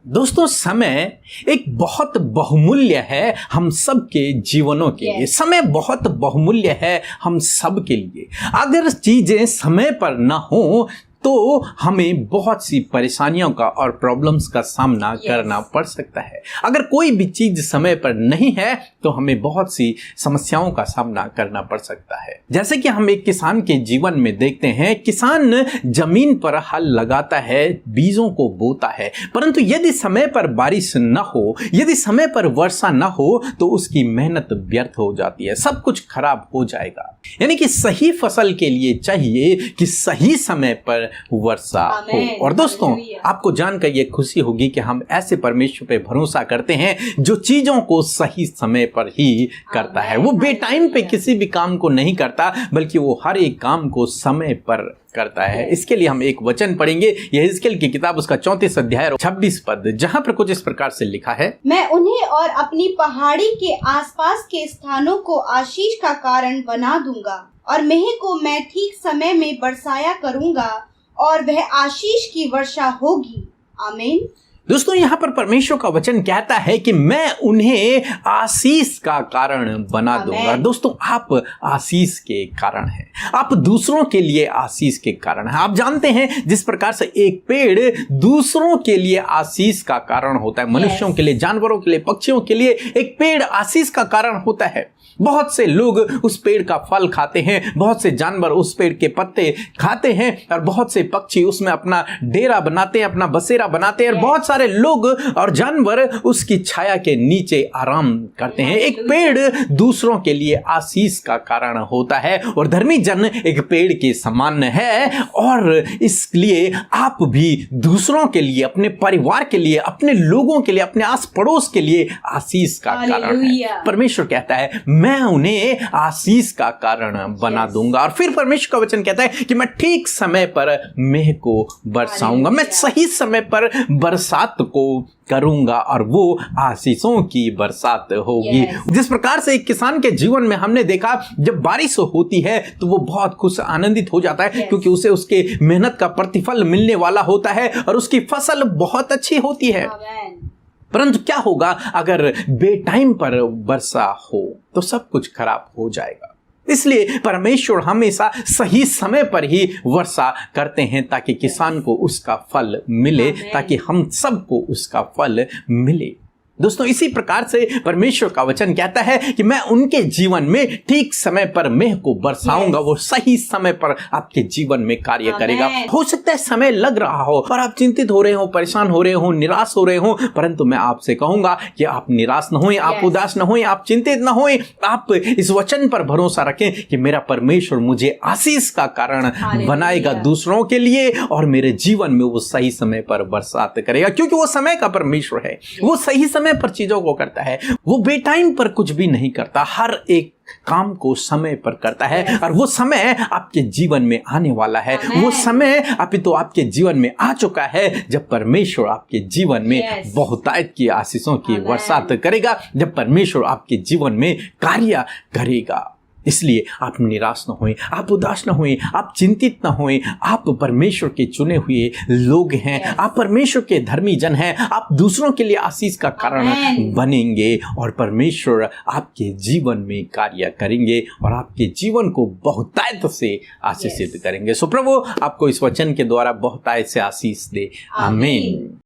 दोस्तों, समय एक बहुत बहुमूल्य है हम सब के जीवनों के लिए। समय बहुत बहुमूल्य है हम सब के लिए। अगर चीजें समय पर ना हो तो हमें बहुत सी परेशानियों का और प्रॉब्लम्स का सामना करना पड़ सकता है। अगर कोई भी चीज समय पर नहीं है तो हमें बहुत सी समस्याओं का सामना करना पड़ सकता है। जैसे कि हम एक किसान के जीवन में देखते हैं, किसान जमीन पर हल लगाता है, बीजों को बोता है, परंतु यदि समय पर बारिश न हो, यदि समय पर वर्षा न हो तो उसकी मेहनत व्यर्थ हो जाती है, सब कुछ खराब हो जाएगा। यानी कि सही फसल के लिए चाहिए कि सही समय पर वर्षा हो। और दोस्तों, आपको जानकर ये खुशी होगी कि हम ऐसे परमेश्वर पे भरोसा करते हैं जो चीजों को सही समय पर ही करता है। वो बेटाइम पे किसी भी काम को नहीं करता, बल्कि वो हर एक काम को समय पर करता है। इसके लिए हम एक वचन पढ़ेंगे, यहेजकेल की किताब उसका 34 अध्याय 26 पद, जहां पर कुछ इस प्रकार से लिखा है, मैं उन्हें और अपनी पहाड़ी के आसपास के स्थानों को आशीष का कारण बना दूंगा, और मेह को मैं ठीक समय में बरसाया करूंगा, और वह आशीष की वर्षा होगी। आमीन। दोस्तों, यहाँ पर परमेश्वर का वचन कहता है कि मैं उन्हें आशीष का कारण बना दूंगा। दोस्तों, आप आशीष के कारण हैं, आप दूसरों के लिए आशीष के कारण हैं। आप जानते हैं जिस प्रकार से एक पेड़ दूसरों के लिए आशीष का कारण होता है, मनुष्यों के लिए, जानवरों के लिए, पक्षियों के लिए एक पेड़ आशीष का कारण होता है। बहुत से लोग उस पेड़ का फल खाते हैं, बहुत से जानवर उस पेड़ के पत्ते खाते हैं, और बहुत से पक्षी उसमें अपना डेरा बनाते हैं, अपना बसेरा बनाते हैं, और बहुत सारे लोग और जानवर उसकी छाया के नीचे आराम करते हैं। एक पेड़ दूसरों के लिए आशीष का कारण होता है, और धर्मी जन एक पेड़ के समान है। और इसलिए आप भी दूसरों के लिए, अपने परिवार के लिए, अपने लोगों के लिए, अपने आस पड़ोस के लिए आशीष का कारण है। परमेश्वर कहता है मैं उन्हें आशीष का कारण बना दूंगा। और फिर परमेश्वर का वचन कहता है कि मैं ठीक समय पर मेह को बरसाऊंगा, मैं सही समय पर बरसात को करूंगा, और वो आशीषों की बरसात होगी। जिस प्रकार से एक किसान के जीवन में हमने देखा, जब बारिश होती है तो वो बहुत खुश आनंदित हो जाता है, क्योंकि उसे उसके मेहनत का प्रतिफल मिलने वाला होता है और उसकी फसल बहुत अच्छी होती है। परंतु क्या होगा अगर बेटाइम पर वर्षा हो तो सब कुछ खराब हो जाएगा। इसलिए परमेश्वर हमेशा सही समय पर ही वर्षा करते हैं, ताकि किसान को उसका फल मिले, ताकि हम सबको उसका फल मिले। दोस्तों, इसी प्रकार से परमेश्वर का वचन कहता है कि मैं उनके जीवन में ठीक समय पर मेह को बरसाऊंगा। वो सही समय पर आपके जीवन में कार्य करेगा। हो सकता है समय लग रहा हो और आप चिंतित हो रहे हो, परेशान हो रहे हो, निराश हो रहे हो, परंतु मैं आपसे कहूंगा कि आप निराश न होएं, आप उदास न होएं, आप चिंतित न होएं। आप इस वचन पर भरोसा रखें कि मेरा परमेश्वर मुझे आशीष का कारण बनाएगा दूसरों के लिए, और मेरे जीवन में वो सही समय पर बरसात करेगा, क्योंकि वो समय का परमेश्वर है। वो सही समय पर चीजों को करता है, वो बेटाइम पर कुछ भी नहीं करता, हर एक काम को समय पर करता है। और वो समय आपके जीवन में आने वाला है, वो समय अभी तो आपके जीवन में आ चुका है, जब परमेश्वर आपके जीवन में बहुतायत की आशीषों की बरसात करेगा, जब परमेश्वर आपके जीवन में कार्य करेगा। इसलिए आप निराश न होएं, आप उदास न होएं, आप चिंतित न होएं। आप परमेश्वर के चुने हुए लोग हैं, आप परमेश्वर के धर्मी जन हैं, आप दूसरों के लिए आशीष का कारण बनेंगे, और परमेश्वर आपके जीवन में कार्य करेंगे और आपके जीवन को बहुतायत से आशीषित करेंगे। सो प्रभु आपको इस वचन के द्वारा बहुतायत से आशीष दे। आमीन।